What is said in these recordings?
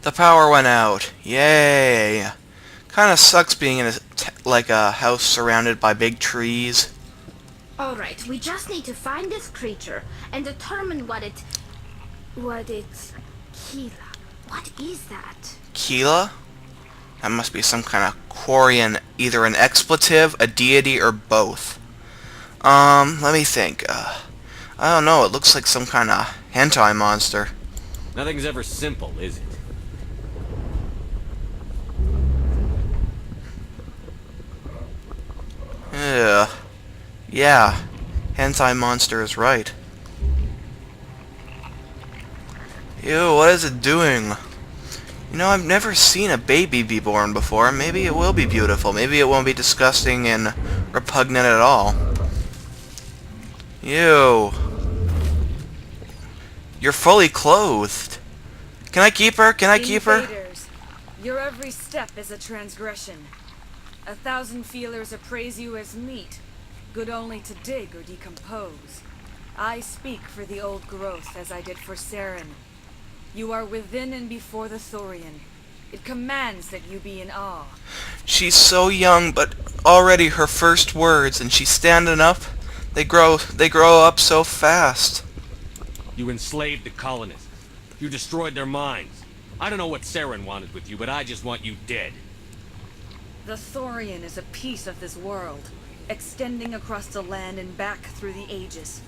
The power went out. Yay. Kinda sucks being in a house surrounded by big trees. Alright, we just need to find this creature and determine what it... Kila. What is that? Keela? That must be some kind of Quarian, either an expletive, a deity, or both. Let me think. I don't know, it looks like some kind of hentai monster. Nothing's ever simple, is it? Ugh. Yeah, hentai monster is right. Ew, what is it doing? You know, I've never seen a baby be born before. Maybe it will be beautiful. Maybe it won't be disgusting and repugnant at all. Ew. You're fully clothed. Can I keep her? Can I keep her? Invaders, your every step is a transgression. 1,000 feelers appraise you as meat, good only to dig or decompose. I speak for the old growth as I did for Saren. You are within and before the Thorian. It commands that you be in awe. She's so young, but already her first words, and she's standing up. They grow up so fast. You enslaved the colonists. You destroyed their minds. I don't know what Saren wanted with you, but I just want you dead. The Thorian is a piece of this world, extending across the land and back through the ages.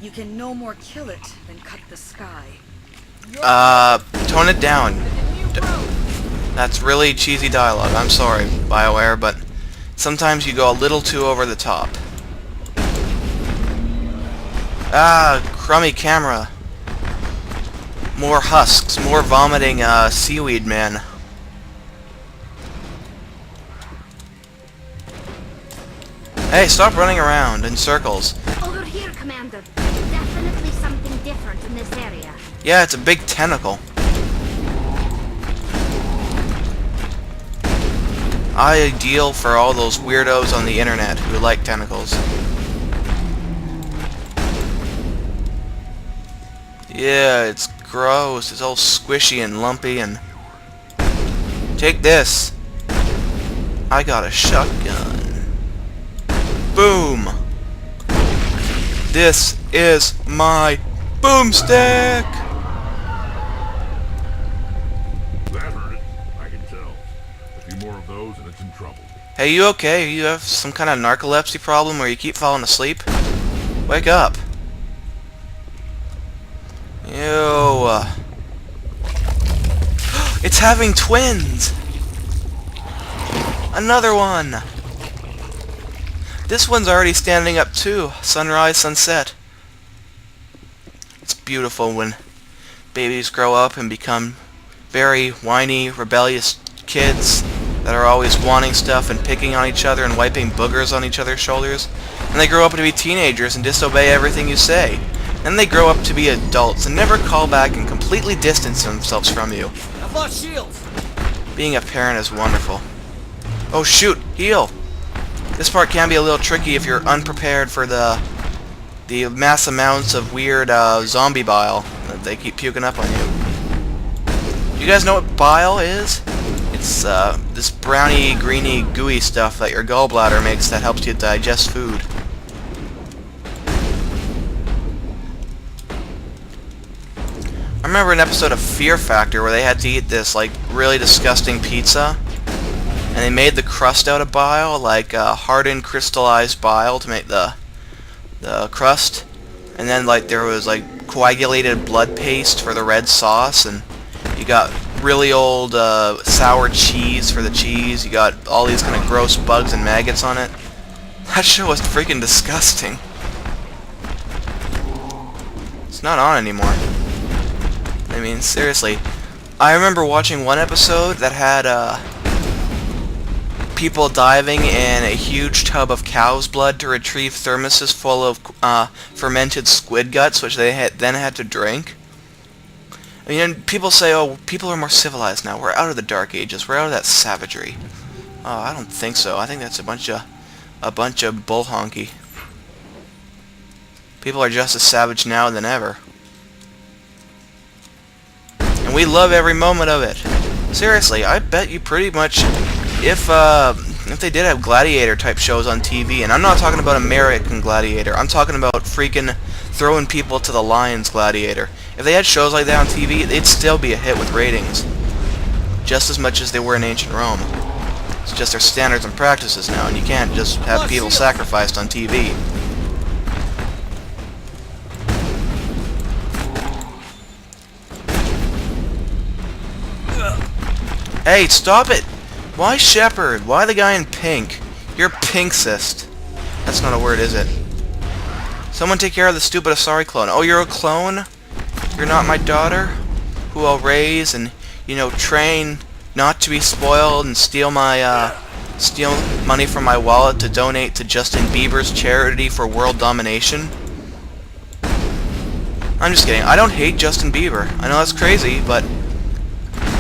You can no more kill it than cut the sky. Tone it down. That's really cheesy dialogue. I'm sorry, BioWare, but sometimes you go a little too over the top. Ah, crummy camera. More husks, more vomiting, seaweed man. Hey, stop running around in circles. Over here, Commander. Definitely something different in this area. Yeah, it's a big tentacle. Ideal for all those weirdos on the internet who like tentacles. Yeah, it's gross. It's all squishy and lumpy and... Take this. I got a shotgun. Boom! This is my boomstick! That hurt it. I can tell. A few more of those and it's in trouble. Hey, you okay? You have some kind of narcolepsy problem where you keep falling asleep? Wake up. Ew. It's having twins! Another one! This one's already standing up too. Sunrise, sunset. It's beautiful when babies grow up and become very whiny, rebellious kids that are always wanting stuff and picking on each other and wiping boogers on each other's shoulders. And they grow up to be teenagers and disobey everything you say. Then they grow up to be adults and never call back and completely distance themselves from you. I've lost shields! Being a parent is wonderful. Oh shoot, heal! This part can be a little tricky if you're unprepared for the mass amounts of weird zombie bile that they keep puking up on you. You guys know what bile is? It's this browny, greeny, gooey stuff that your gallbladder makes that helps you digest food. I remember an episode of Fear Factor where they had to eat this like really disgusting pizza. And they made the crust out of bile, like hardened crystallized bile to make the crust. And then like there was like coagulated blood paste for the red sauce, and you got really old sour cheese for the cheese. You got all these kind of gross bugs and maggots on it. That show was freaking disgusting. It's not on anymore. I mean, seriously. I remember watching one episode that had people diving in a huge tub of cow's blood to retrieve thermoses full of fermented squid guts, which they then had to drink. I mean, people say, oh, people are more civilized now. We're out of the Dark Ages. We're out of that savagery. Oh, I don't think so. I think that's a bunch of bull honky. People are just as savage now than ever. And and we love every moment of it. Seriously, I bet you pretty much if they did have gladiator type shows on TV, and I'm not talking about American Gladiator, I'm talking about freaking throwing people to the lions Gladiator. If they had shows like that on TV, they'd still be a hit with ratings, just as much as they were in ancient Rome. It's just their standards and practices now, and you can't just have people sacrificed on TV. Hey, stop it! Why Shepard? Why the guy in pink? You're pinksist. That's not a word, is it? Someone take care of the stupid Asari clone. Oh, you're a clone? You're not my daughter? Who I'll raise and, you know, train not to be spoiled and steal my, steal money from my wallet to donate to Justin Bieber's charity for world domination? I'm just kidding. I don't hate Justin Bieber. I know that's crazy, but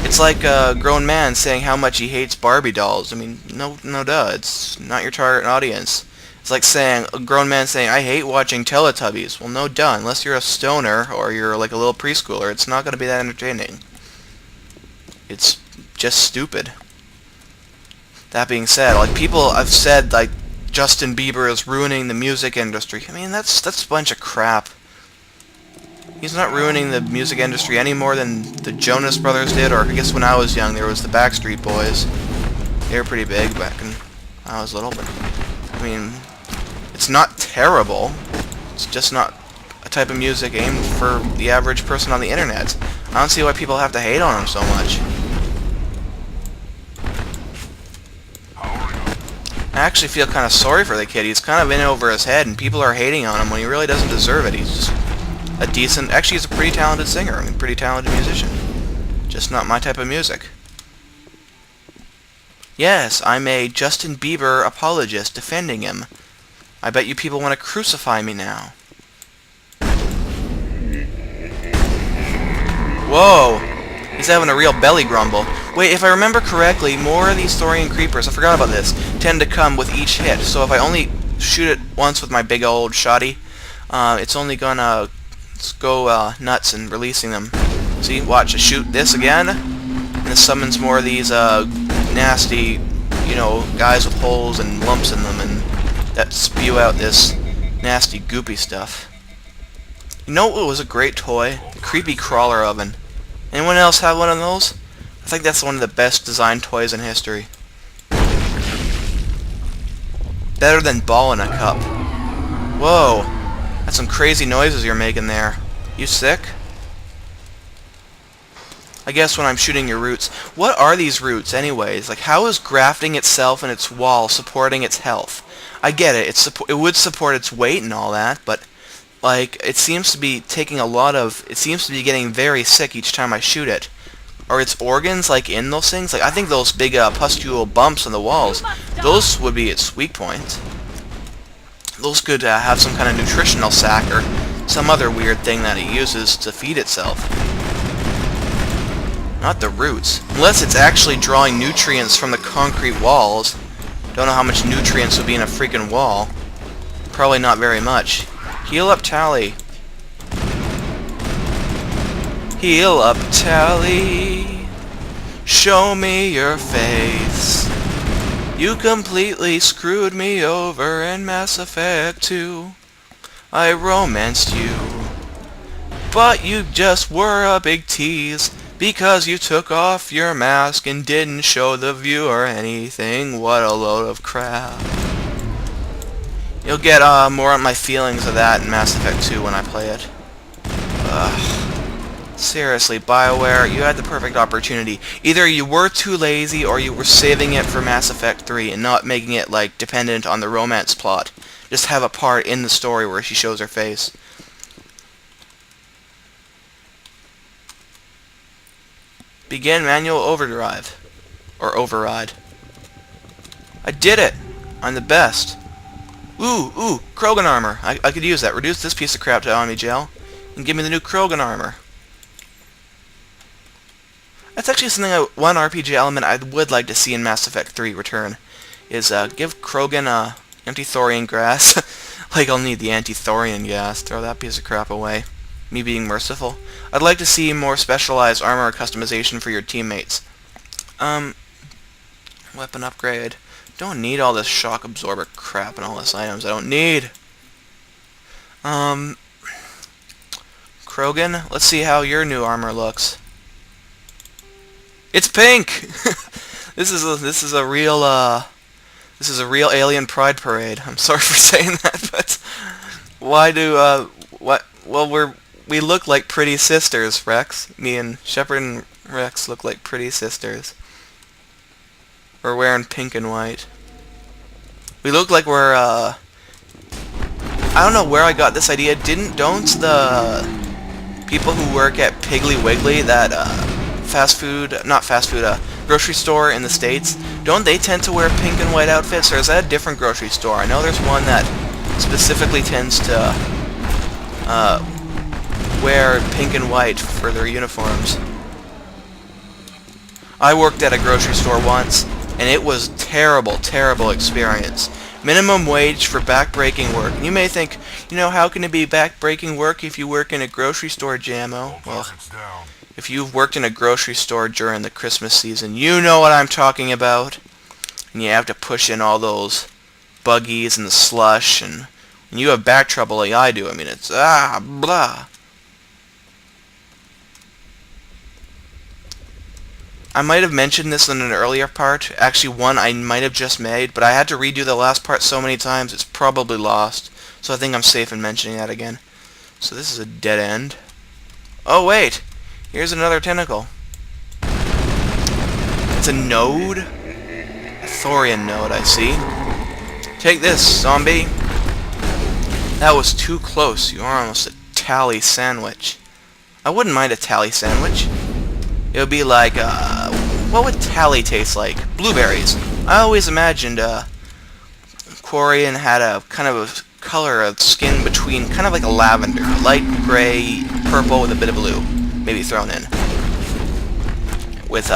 it's like a grown man saying how much he hates Barbie dolls. I mean, no duh. It's not your target audience. It's like saying a grown man saying, I hate watching Teletubbies. Well, no duh. Unless you're a stoner or you're like a little preschooler, it's not going to be that entertaining. It's just stupid. That being said, like people have said, like Justin Bieber is ruining the music industry. I mean, that's a bunch of crap. He's not ruining the music industry any more than the Jonas Brothers did, or I guess when I was young there was the Backstreet Boys. They were pretty big back when I was little, but I mean, it's not terrible. It's just not a type of music aimed for the average person on the internet. I don't see why people have to hate on him so much. I actually feel kind of sorry for the kid. He's kind of in over his head, and people are hating on him when he really doesn't deserve it. He's just a decent... Actually, he's a pretty talented singer. I mean, pretty talented musician. Just not my type of music. Yes, I'm a Justin Bieber apologist defending him. I bet you people want to crucify me now. Whoa! He's having a real belly grumble. Wait, if I remember correctly, more of these Thorian creepers, I forgot about this, tend to come with each hit. So if I only shoot it once with my big old shotty, it's only gonna go nuts in releasing them. See, watch, I shoot this again, and it summons more of these nasty, you know, guys with holes and lumps in them, and that spew out this nasty goopy stuff. You know what was a great toy? The creepy crawler oven. Anyone else have one of those? I think that's one of the best designed toys in history. Better than ball in a cup. Whoa, that's some crazy noises you're making there. You sick? I guess when I'm shooting your roots. What are these roots anyways? Like, how is grafting itself and its wall supporting its health? I get it, it would support its weight and all that, but like, it seems to be taking a lot of... It seems to be getting very sick each time I shoot it. Are its organs, like, in those things? Like, I think those big pustule bumps on the walls, those would be its weak point. Those could have some kind of nutritional sac or some other weird thing that it uses to feed itself. Not the roots. Unless it's actually drawing nutrients from the concrete walls. Don't know how much nutrients would be in a freaking wall. Probably not very much. Heal up, Tally. Heal up, Tally. Show me your face. You completely screwed me over in Mass Effect 2. I romanced you. But you just were a big tease because you took off your mask and didn't show the viewer anything. What a load of crap. You'll get more on my feelings of that in Mass Effect 2 when I play it. Seriously, BioWare, you had the perfect opportunity. Either you were too lazy or you were saving it for Mass Effect 3 and not making it, like, dependent on the romance plot. Just have a part in the story where she shows her face. Begin manual overdrive. Or override. I did it! I'm the best. Ooh, Krogan armor. I could use that. Reduce this piece of crap to Omni Gel, and give me the new Krogan armor. That's actually something one RPG element I would like to see in Mass Effect 3 return, is give Krogan anti-Thorian gas. Like, I'll need the anti-Thorian gas. Throw that piece of crap away. me being merciful. I'd like to see more specialized armor customization for your teammates. Weapon upgrade. Don't need all this shock absorber crap and all this items I don't need. Krogan, let's see how your new armor looks. It's pink. This is a real alien pride parade. I'm sorry for saying that, but why do well we look like pretty sisters, Rex. Me and Shepard and Rex look like pretty sisters. We're wearing pink and white. We look like we're I don't know where I got this idea. Don't the people who work at Piggly Wiggly, that grocery store in the States, don't they tend to wear pink and white outfits, or is that a different grocery store? I know there's one that specifically tends to wear pink and white for their uniforms. I worked at a grocery store once, and it was terrible experience. Minimum wage for back-breaking work. And you may think, how can it be back-breaking work if you work in a grocery store, Jammo? Well, if you've worked in a grocery store during the Christmas season, you know what I'm talking about. And you have to push in all those buggies and the slush, and when you have back trouble like I do, I mean, it's blah. I might have mentioned this in an earlier part, actually one I might have just made, but I had to redo the last part so many times it's probably lost, so I think I'm safe in mentioning that again. So this is a dead end. Oh wait, here's another tentacle. It's a node? A Thorian node, I see. Take this, zombie. That was too close, you are almost a tally sandwich. I wouldn't mind a tally sandwich. It would be like, what would tally taste like? Blueberries. I always imagined, Quarian had a kind of a color of skin between, kind of like a lavender, light gray, purple with a bit of blue, maybe thrown in. With,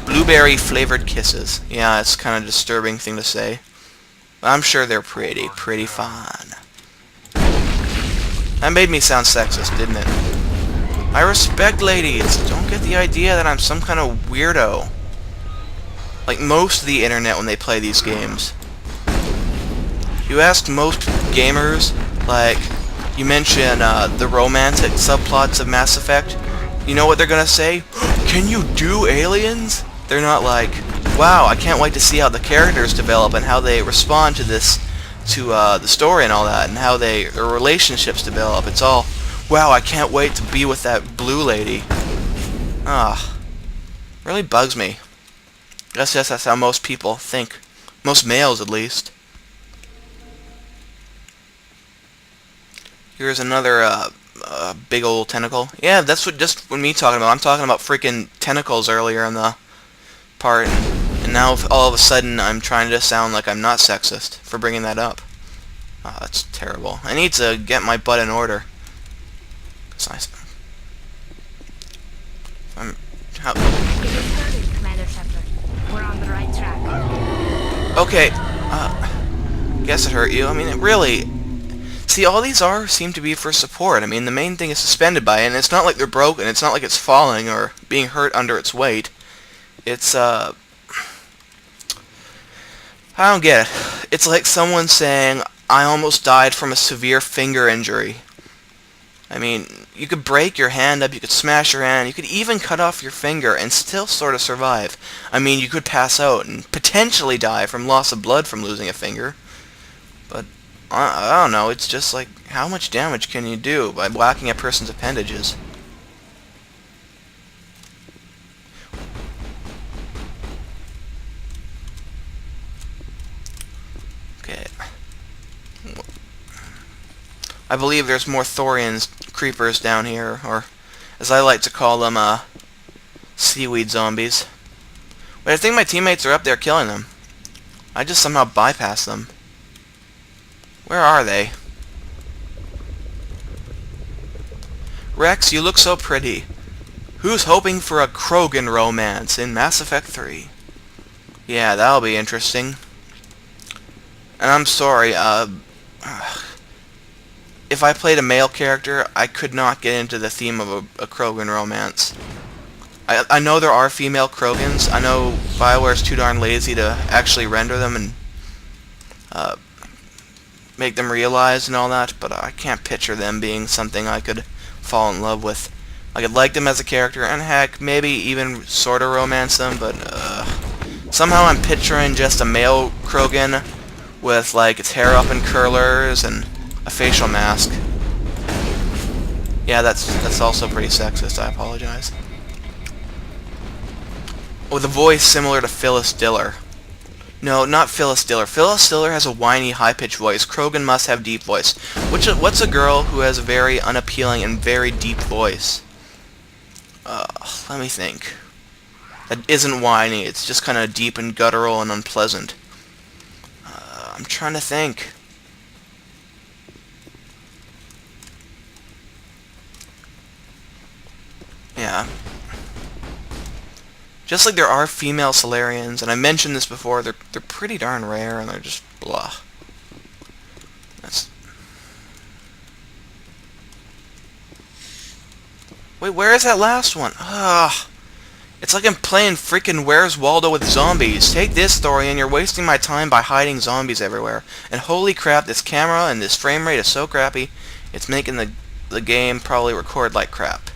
blueberry flavored kisses. Yeah, it's kind of a disturbing thing to say. But I'm sure they're pretty fun. That made me sound sexist, didn't it? I respect ladies. Don't get the idea that I'm some kind of weirdo. Like most of the internet when they play these games. You ask most gamers, like, you mention the romantic subplots of Mass Effect, you know what they're gonna say? Can you do aliens? They're not like, wow, I can't wait to see how the characters develop and how they respond to this, to the story and all that, and how their relationships develop. It's all, wow, I can't wait to be with that blue lady. Really bugs me. Guess that's how most people think. Most males, at least. Here's another big old tentacle. Yeah, that's what me talking about. I'm talking about freaking tentacles earlier in the part, and now all of a sudden I'm trying to sound like I'm not sexist for bringing that up. Oh, that's terrible. I need to get my butt in order. Commander Shepard. We're on the right track. Okay, guess it hurt you. I mean, it really... See, all these seem to be for support. I mean, the main thing is suspended by it, and it's not like they're broken. It's not like it's falling or being hurt under its weight. It's, I don't get it. It's like someone saying, I almost died from a severe finger injury. I mean, you could break your hand up, you could smash your hand, you could even cut off your finger and still sort of survive. I mean, you could pass out and potentially die from loss of blood from losing a finger. But, I don't know, it's just like, how much damage can you do by whacking a person's appendages? Okay. I believe there's more Thorian creepers down here, or as I like to call them, seaweed zombies. But I think my teammates are up there killing them. I just somehow bypass them. Where are they? Rex, you look so pretty. Who's hoping for a Krogan romance in Mass Effect 3? Yeah, that'll be interesting. And I'm sorry, if I played a male character, I could not get into the theme of a Krogan romance. I know there are female Krogans. I know BioWare's too darn lazy to actually render them and make them realized and all that, but I can't picture them being something I could fall in love with. I could like them as a character, and heck, maybe even sort of romance them, but somehow I'm picturing just a male Krogan with like its hair up in curlers and a facial mask. Yeah, that's also pretty sexist. I apologize. With a voice similar to Phyllis Diller. No, not Phyllis Diller. Phyllis Diller has a whiny, high-pitched voice. Krogan must have deep voice. What's a girl who has a very unappealing and very deep voice? Let me think. That isn't whiny. It's just kind of deep and guttural and unpleasant. I'm trying to think. Yeah. Just like there are female Solarians, and I mentioned this before, they're pretty darn rare, and they're just blah. Wait, where is that last one? Ugh. It's like I'm playing freaking Where's Waldo with zombies. Take this, Thorian, you're wasting my time by hiding zombies everywhere. And holy crap, this camera and this frame rate is so crappy, it's making the game probably record like crap.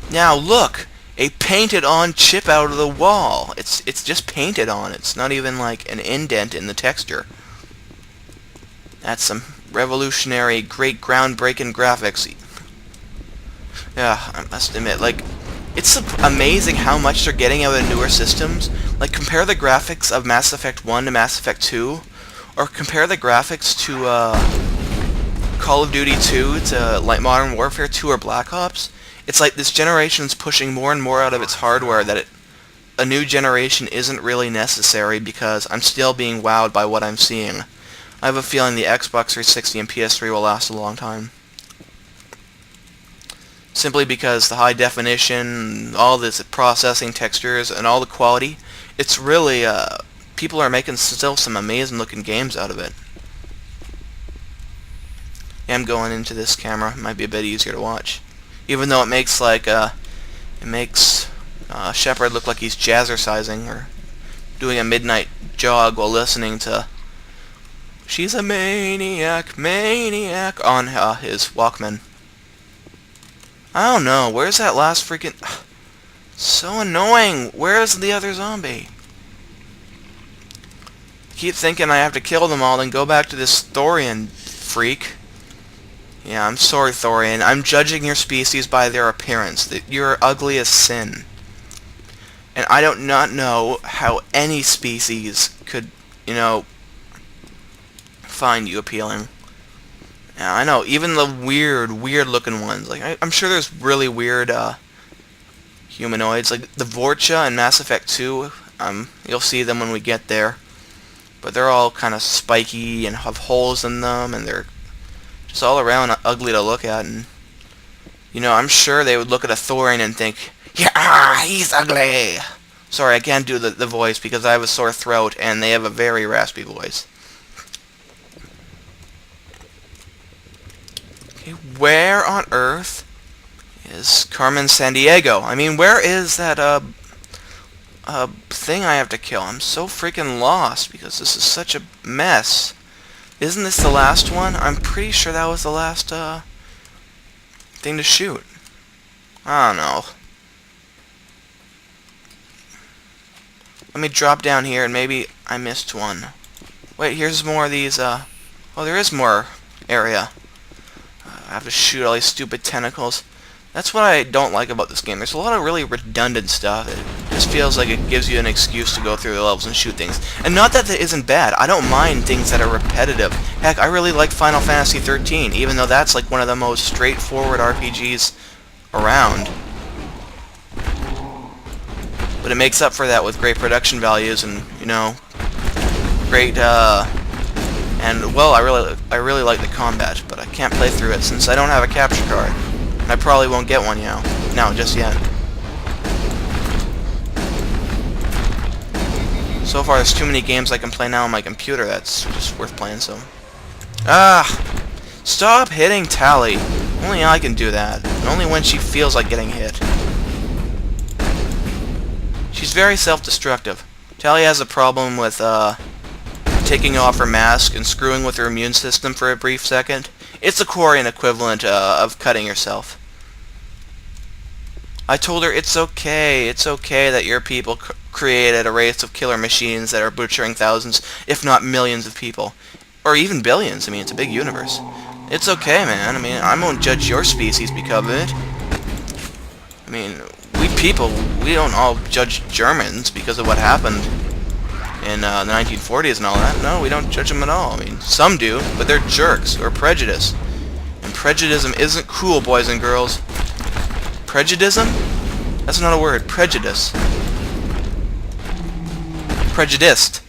Now look! A painted-on chip out of the wall. It's just painted on. It's not even like an indent in the texture. That's some revolutionary, great groundbreaking graphics. Yeah, I must admit, like, it's amazing how much they're getting out of newer systems. Like, compare the graphics of Mass Effect 1 to Mass Effect 2, or compare the graphics to Call of Duty 2 to like Modern Warfare 2 or Black Ops. It's like this generation's pushing more and more out of its hardware that a new generation isn't really necessary because I'm still being wowed by what I'm seeing. I have a feeling the Xbox 360 and PS3 will last a long time. Simply because the high definition, all this processing textures, and all the quality, it's really, people are making still some amazing looking games out of it. Yeah, I'm going into this camera. It might be a bit easier to watch. Even though it makes like Shepard look like he's jazzercising or doing a midnight jog while listening to "She's a Maniac, Maniac" on his Walkman. I don't know. Where's that last freaking? So annoying. Where's the other zombie? Keep thinking I have to kill them all, then go back to this Thorian freak. Yeah, I'm sorry, Thorian. I'm judging your species by their appearance. You're ugly as sin. And I don't not know how any species could, you know, find you appealing. Yeah, I know. Even the weird looking ones. Like, I'm sure there's really weird humanoids. Like the Vorcha in Mass Effect 2. You'll see them when we get there. But they're all kind of spiky and have holes in them, and they're just all around ugly to look at, and you know, I'm sure they would look at a Thorian and think, yeah, he's ugly. Sorry, I can't do the voice because I have a sore throat and they have a very raspy voice. Okay, where on earth is Carmen Sandiego? I mean, where is that thing I have to kill? I'm so freaking lost because this is such a mess. Isn't this the last one? I'm pretty sure that was the last thing to shoot. I don't know. Let me drop down here and maybe I missed one. Wait, here's more of these, oh, there is more area. I have to shoot all these stupid tentacles. That's what I don't like about this game. There's a lot of really redundant stuff. It just feels like it gives you an excuse to go through the levels and shoot things. And not that that isn't bad. I don't mind things that are repetitive. Heck, I really like Final Fantasy 13, even though that's like one of the most straightforward RPGs around. But it makes up for that with great production values and, you know, great, and, well, I really like the combat, but I can't play through it since I don't have a capture card. And I probably won't get one, you know. No, just yet. So far, there's too many games I can play now on my computer that's just worth playing, so. Ah! Stop hitting Tally. Only I can do that. And only when she feels like getting hit. She's very self-destructive. Tally has a problem with, taking off her mask and screwing with her immune system for a brief second. It's the Quarian equivalent of cutting yourself. I told her it's okay that your people created a race of killer machines that are butchering thousands, if not millions of people. Or even billions. I mean, it's a big universe. It's okay, man. I mean, I won't judge your species because of it. I mean, we people, we don't all judge Germans because of what happened in the 1940s and all that. No, we don't judge them at all. I mean, some do, but they're jerks or prejudiced. And prejudice isn't cool, boys and girls. Prejudice? That's not a word. Prejudice. Prejudiced.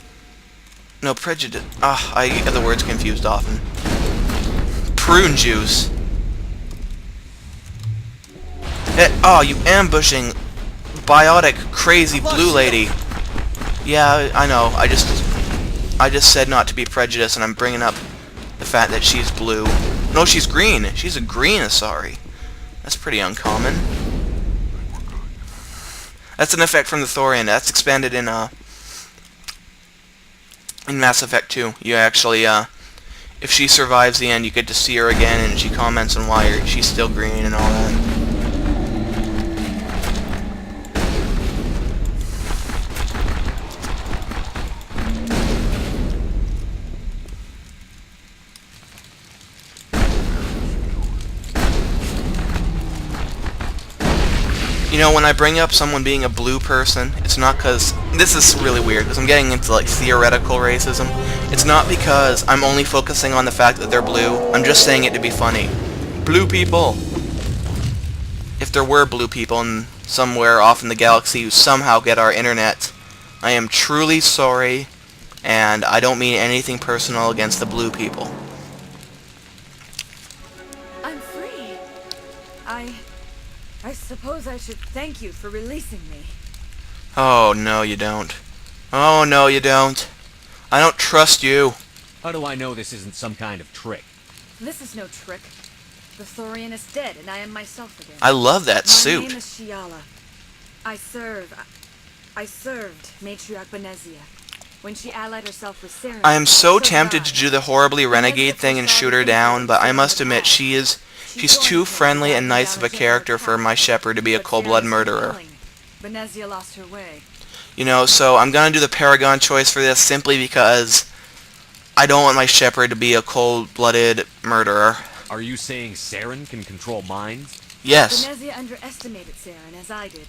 No, prejudice. I get the words confused often. Prune juice. You ambushing biotic crazy blue lady. Yeah, I know. I just said not to be prejudiced, and I'm bringing up the fact that she's blue. No, she's green. She's a green Asari. That's pretty uncommon. That's an effect from the Thorian. That's expanded in Mass Effect 2. You actually, if she survives the end, you get to see her again, and she comments on why she's still green and all that. You know, when I bring up someone being a blue person, it's not because... This is really weird, because I'm getting into, like, theoretical racism. It's not because I'm only focusing on the fact that they're blue. I'm just saying it to be funny. Blue people! If there were blue people in somewhere off in the galaxy who somehow get our internet, I am truly sorry, and I don't mean anything personal against the blue people. I'm free. I suppose I should thank you for releasing me. Oh, no you don't. Oh, no you don't. I don't trust you. How do I know this isn't some kind of trick? This is no trick. The Thorian is dead, and I am myself again. I love that My suit. name is Shiala. I served Matriarch Benezia when she allied herself with Saren. I am so tempted to do the horribly renegade thing and shoot her down, but I must admit she's too friendly and nice of a character for my Shepard to be a cold-blooded murderer. Benezia lost her way. You know, so I'm gonna do the Paragon choice for this simply because I don't want my Shepard to be a cold-blooded murderer. Are you saying Saren can control minds? Yes. Benezia underestimated Saren, as I did.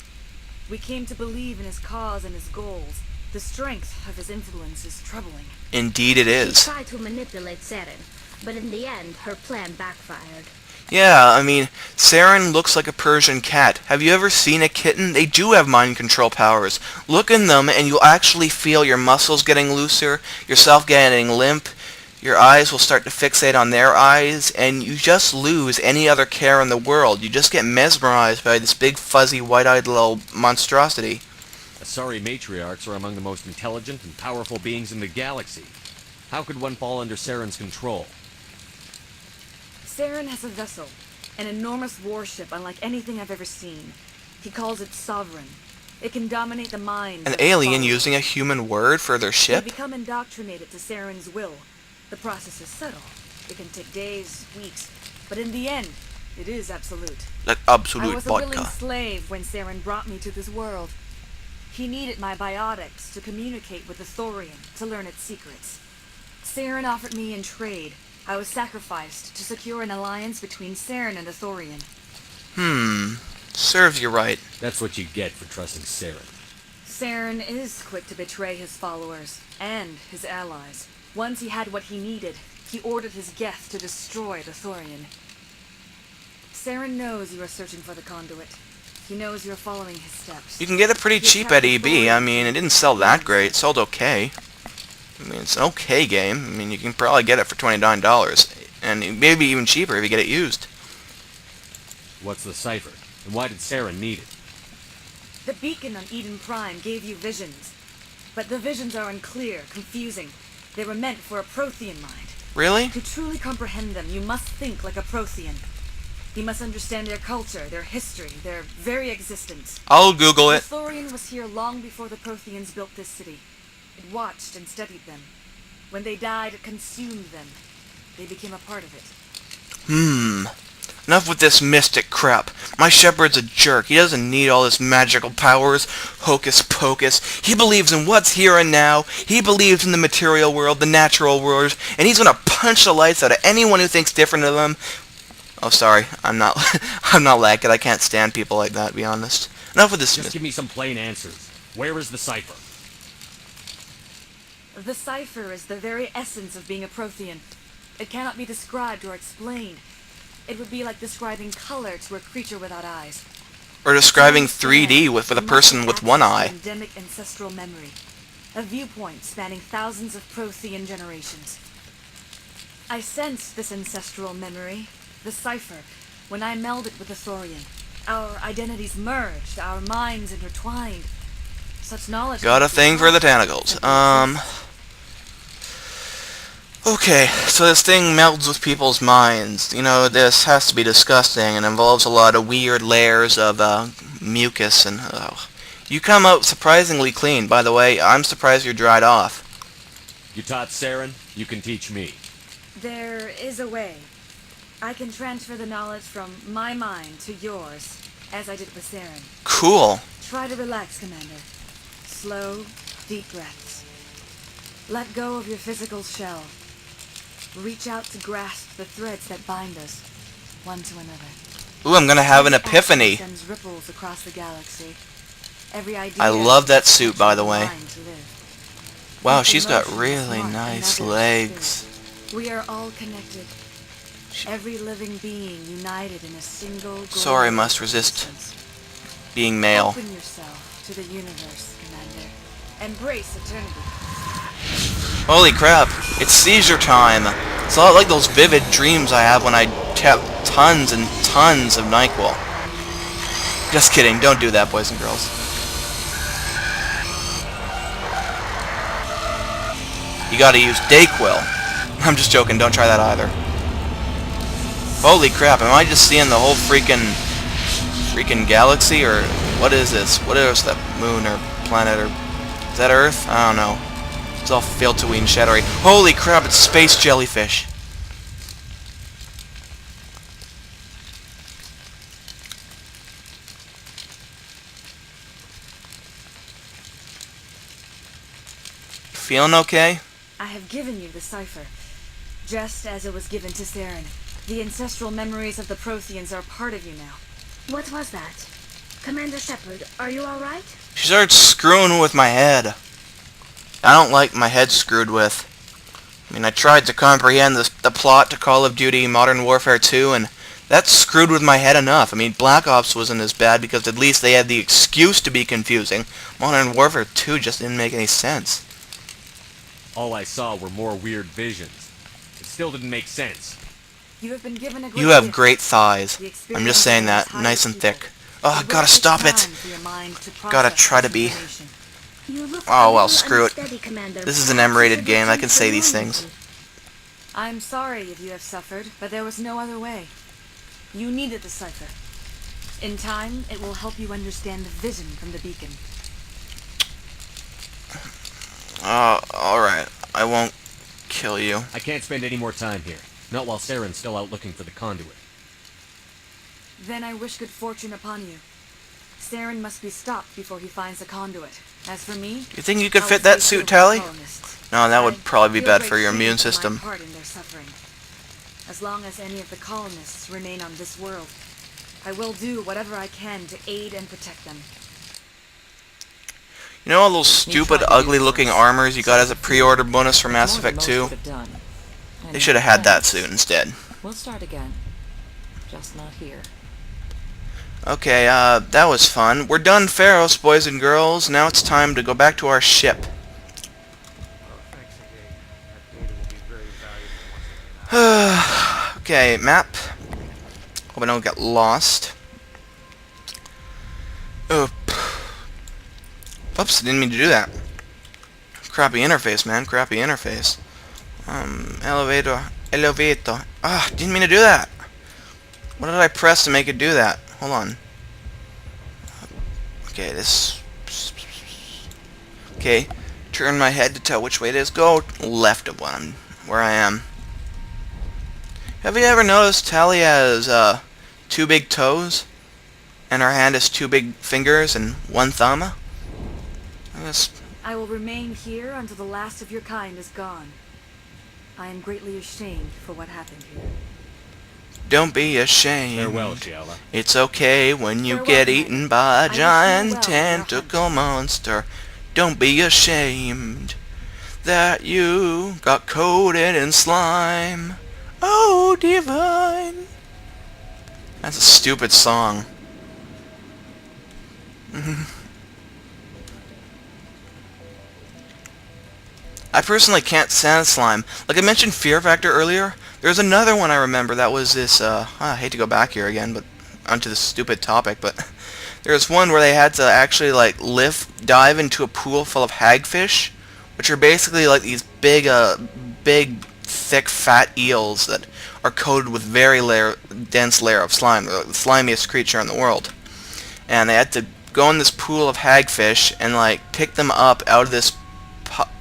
We came to believe in his cause and his goals. The strength of his influence is troubling. Indeed it She is. tried to manipulate Saren, but in the end, her plan backfired. Yeah, I mean, Saren looks like a Persian cat. Have you ever seen a kitten? They do have mind control powers. Look in them and you'll actually feel your muscles getting looser, yourself getting limp, your eyes will start to fixate on their eyes, and you just lose any other care in the world. You just get mesmerized by this big, fuzzy, white-eyed little monstrosity. Asari matriarchs are among the most intelligent and powerful beings in the galaxy. How could one fall under Saren's control? Saren has a vessel, an enormous warship unlike anything I've ever seen. He calls it Sovereign. It can dominate the minds An of its alien followers. using a human word for their They ship? become indoctrinated to Saren's will. The process is subtle. It can take days, weeks, but in the end, it is absolute. Like I absolute was a willing vodka. slave when Saren brought me to this world. He needed my biotics to communicate with the Thorian, to learn its secrets. Saren offered me in trade. I was sacrificed to secure an alliance between Saren and the Thorian. Serves you right. That's what you get for trusting Saren. Saren is quick to betray his followers, and his allies. Once he had what he needed, he ordered his Geth to destroy the Thorian. Saren knows you are searching for the conduit. He knows you're following his steps. You can get it pretty cheap at EB. I mean, it didn't sell that great. It sold okay. I mean, it's an okay game. I mean, you can probably get it for $29. And maybe even cheaper if you get it used. What's the cipher? And why did Saren need it? The beacon on Eden Prime gave you visions. But the visions are unclear, confusing. They were meant for a Prothean mind. Really? To truly comprehend them, you must think like a Prothean. You must understand their culture, their history, their very existence. I'll Google The it. Thorian was here long before the Protheans built this city. It watched and studied them. When they died, it consumed them. They became a part of it. Enough with this mystic crap. My Shepherd's a jerk. He doesn't need all this magical powers, hocus pocus. He believes in what's here and now. He believes in the material world, the natural world, and he's gonna punch the lights out of anyone who thinks different of him. Oh, sorry. I'm not I'm not like it. I can't stand people like that, to be honest. Enough with this. Just give me some plain answers. Where is the cipher? The cipher is the very essence of being a Prothean. It cannot be described or explained. It would be like describing color to a creature without eyes. Or describing 3D with a person with one eye. Endemic ancestral memory. A viewpoint spanning thousands of Prothean generations. I sensed this ancestral memory, the cipher, when I melded with the Thorian. Our identities merged, our minds intertwined. Such knowledge... Got a thing for the tentacles. Okay, so this thing melds with people's minds. You know, this has to be disgusting and involves a lot of weird layers of mucus and... You come out surprisingly clean, by the way. I'm surprised you're dried off. You taught Saren, you can teach me. There is a way. I can transfer the knowledge from my mind to yours, as I did with Saren. Cool. Try to relax, Commander. Slow, deep breaths. Let go of your physical shell. Reach out to grasp the threads that bind us, one to another. Ooh, I'm gonna have an Each epiphany. action sends ripples across the galaxy. Every idea I love that suit, by the way. designed to live. Wow, Each she's got emotion really is nice another legs. spirit. We are all connected. Every living being united in a single Sorry, glorious must resist existence. being male. Open yourself to the universe, Commander. Embrace eternity. Holy crap, it's seizure time. It's a lot like those vivid dreams I have when I tap tons and tons of NyQuil. Just kidding, don't do that, boys and girls. You gotta use Dayquil. I'm just joking, don't try that either. Holy crap, am I just seeing the whole freaking galaxy, or what is this? What is that moon or planet, or is that Earth? I don't know. It's all filtery and shadowy. Holy crap, it's space jellyfish. Feeling okay? I have given you the cipher, just as it was given to Saren. The ancestral memories of the Protheans are part of you now. What was that? Commander Shepard, are you alright? She started screwing with my head. I don't like my head screwed with. I mean, I tried to comprehend the plot to Call of Duty Modern Warfare 2, and that screwed with my head enough. I mean, Black Ops wasn't as bad because at least they had the excuse to be confusing. Modern Warfare 2 just didn't make any sense. All I saw were more weird visions. It still didn't make sense. You have been given a great You have gift. great thighs. The I'm just saying that, experience of nice and people. thick. Oh, I It will gotta take stop it. time for your mind to Gotta process try to this be. information. You look Oh, a well, little screw it. unsteady, Commander. This is an Perhaps M-rated you should game. I return can to say the these normal. things. I'm sorry if you have suffered, but there was no other way. You needed the cipher. In time, it will help you understand the vision from the beacon. Alright. I won't kill you. I can't spend any more time here. Not while Saren's still out looking for the conduit. Then I wish good fortune upon you. Saren must be stopped before he finds the conduit. As for me, You think you could I fit will that stay suit, with the Tally? colonists. No, that would I probably be feel bad great for your shame immune for my system. part in their suffering. As long as any of the colonists remain on this world, I will do whatever I can to aid and protect them. You know all those stupid, ugly-looking armors you got as a pre-order bonus for Mass Effect 2? They should have had that suit instead. We'll start again. Just not here. Okay, that was fun. We're done Pharos, boys and girls. Now it's time to go back to our ship. Okay, map. Hope I don't get lost. Oh. Oops, didn't mean to do that. Crappy interface, man. Crappy interface. Elevator. Ah, didn't mean to do that. What did I press to make it do that? Hold on. Okay, this... Okay, turn my head to tell which way it is. Go left of where I am. Have you ever noticed Tally has, 2 big toes? And her hand has 2 big fingers and 1 thumb? I will remain here until the last of your kind is gone. I am greatly ashamed for what happened here. Don't be ashamed. Farewell, Shiala. It's okay when you Farewell, get Commander. eaten by I a wish you giant well, tentacle monster. Don't be ashamed that you got coated in slime. Oh, divine. That's a stupid song. I personally can't stand slime. Like I mentioned Fear Factor earlier, there's another one I remember that was this, I hate to go back here again, but onto this stupid topic, but there's one where they had to actually, like, dive into a pool full of hagfish, which are basically like these big, thick, fat eels that are coated with very dense layer of slime. They're like the slimiest creature in the world. And they had to go in this pool of hagfish and, like, pick them up out of this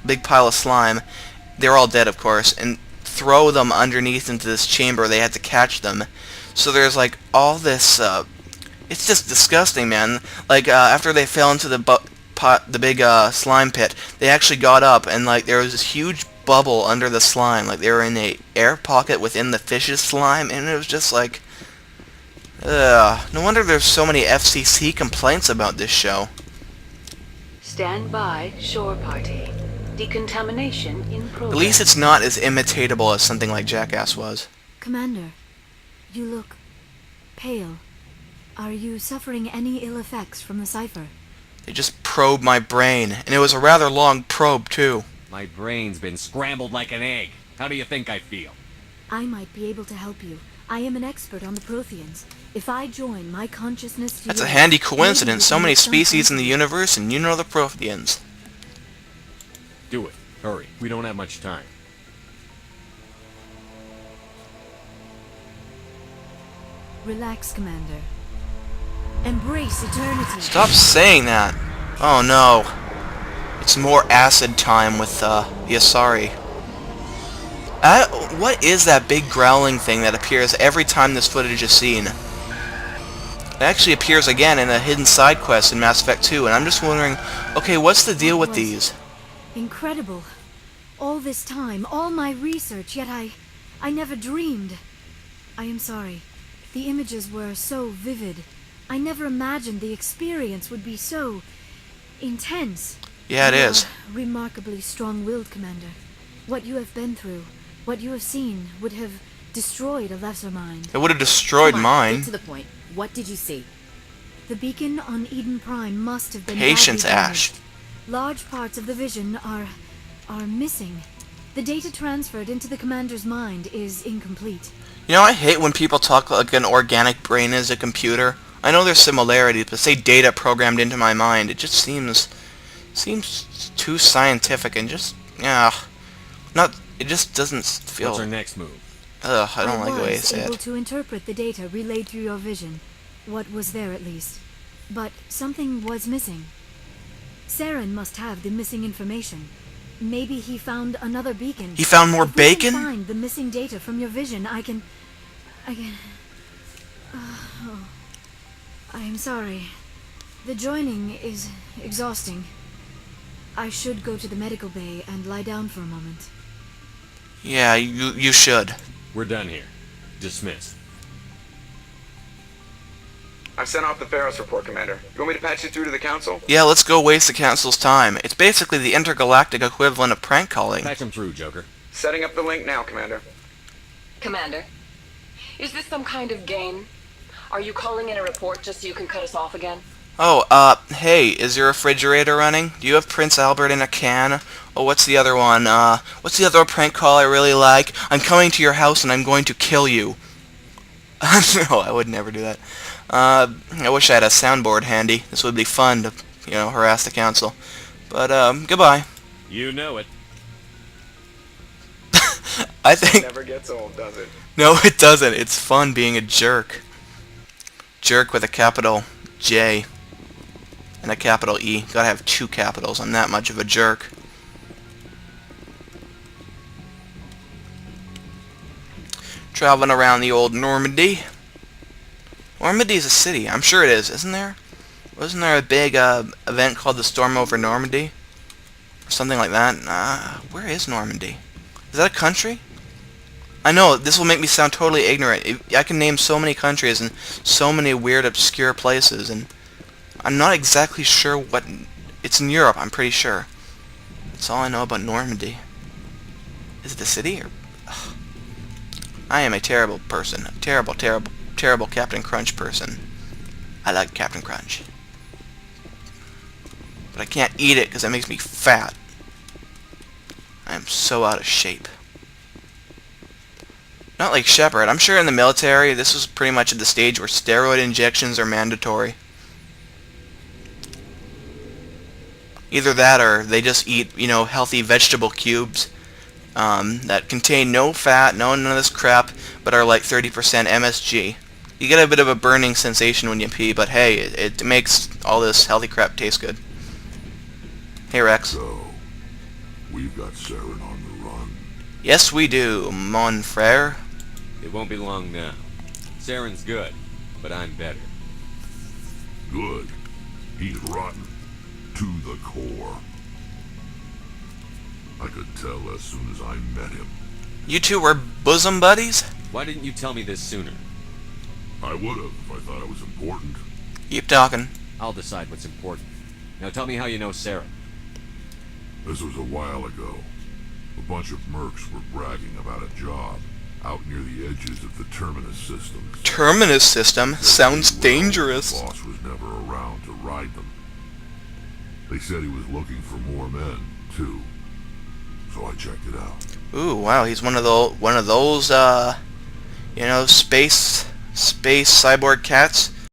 big pile of slime. They're all dead, of course, and throw them underneath into this chamber. They had to catch them. So there's, like, all this, it's just disgusting, man. Like, after they fell into the big, slime pit, they actually got up, and, like, there was this huge bubble under the slime. Like, they were in a air pocket within the fish's slime, and it was just, like, no wonder there's so many FCC complaints about this show. Stand by, shore party. Decontamination in progress. At least it's not as imitatable as something like Jackass was. Commander, you look pale. Are you suffering any ill effects from the cipher? They just probed my brain, and it was a rather long probe, too. My brain's been scrambled like an egg. How do you think I feel? I might be able to help you. I am an expert on the Protheans. If I join my consciousness to That's a yours, handy maybe coincidence. we So can many make some species in the sense. universe, and you know the Protheans. Do it. Hurry. We don't have much time. Relax, Commander. Embrace eternity. Stop saying that. Oh no. It's more acid time with the Asari. What is that big growling thing that appears every time this footage is seen? It actually appears again in a hidden side quest in Mass Effect 2, and I'm just wondering, okay, what's the deal with these? Incredible. All this time, all my research, yet I never dreamed. I am sorry. The images were so vivid. I never imagined the experience would be so intense. Yeah, it You is. are remarkably strong-willed, Commander. What you have been through, what you have seen, would have destroyed a lesser mind. It would have destroyed Come on, mine. Get to the point. What did you see? The beacon on Eden Prime must have been Patience, badly Ash. damaged. Large parts of the vision are missing. The data transferred into the commander's mind is incomplete. You know, I hate when people talk like an organic brain is a computer. I know there's similarities, but say data programmed into my mind, it just seems too scientific and just, it just doesn't feel, What's our next move? I don't like the way you was say able it. to interpret the data relayed through your vision. What was there, at least. But something was missing. Saren must have the missing information. Maybe he found another beacon. He found more If we can bacon? find the missing data from your vision, I can... I am sorry. The joining is exhausting. I should go to the medical bay and lie down for a moment. Yeah, you should. We're done here. Dismissed. I've sent off the Pharos report, Commander. You want me to patch you through to the Council? Yeah, let's go waste the Council's time. It's basically the intergalactic equivalent of prank calling. Patch him through, Joker. Setting up the link now, Commander. Commander, is this some kind of game? Are you calling in a report just so you can cut us off again? Oh, hey, is your refrigerator running? Do you have Prince Albert in a can? Oh, what's the other one? What's the other prank call I really like? I'm coming to your house and I'm going to kill you. No, I would never do that. I wish I had a soundboard handy. This would be fun to, harass the Council. But, goodbye. You know it. I It think... never gets old, does it? No, it doesn't. It's fun being a jerk. Jerk with a capital J and a capital E. Gotta have 2 capitals. I'm that much of a jerk. Traveling around the old Normandy. Normandy's a city. I'm sure it is, isn't there? Wasn't there a big event called the Storm over Normandy? Or something like that? Where is Normandy? Is that a country? I know, this will make me sound totally ignorant. I can name so many countries and so many weird, obscure places, and I'm not exactly sure what... It's in Europe, I'm pretty sure. That's all I know about Normandy. Is it a city? Or... Ugh. I am a terrible person. A terrible, terrible, terrible Captain Crunch person. I like Captain Crunch. But I can't eat it because it makes me fat. I am so out of shape. Not like Shepard. I'm sure in the military, this was pretty much at the stage where steroid injections are mandatory. Either that or they just eat, you know, healthy vegetable cubes that contain no fat, none of this crap, but are like 30% MSG. You get a bit of a burning sensation when you pee, but hey, it makes all this healthy crap taste good. Hey, Rex. So, we've got Saren on the run. Yes, we do, mon frere. It won't be long now. Saren's good, but I'm better. Good. He's rotten. To the core. I could tell as soon as I met him. You two were bosom buddies? Why didn't you tell me this sooner? I would have if I thought it was important. Keep talking. I'll decide what's important. Now tell me how you know Saren. This was a while ago. A bunch of mercs were bragging about a job out near the edges of the Terminus systems. Terminus system? Sounds dangerous. The boss was never around to ride them. They said he was looking for more men, too. So I checked it out. Ooh, wow, he's one of those, you know, space cyborg cats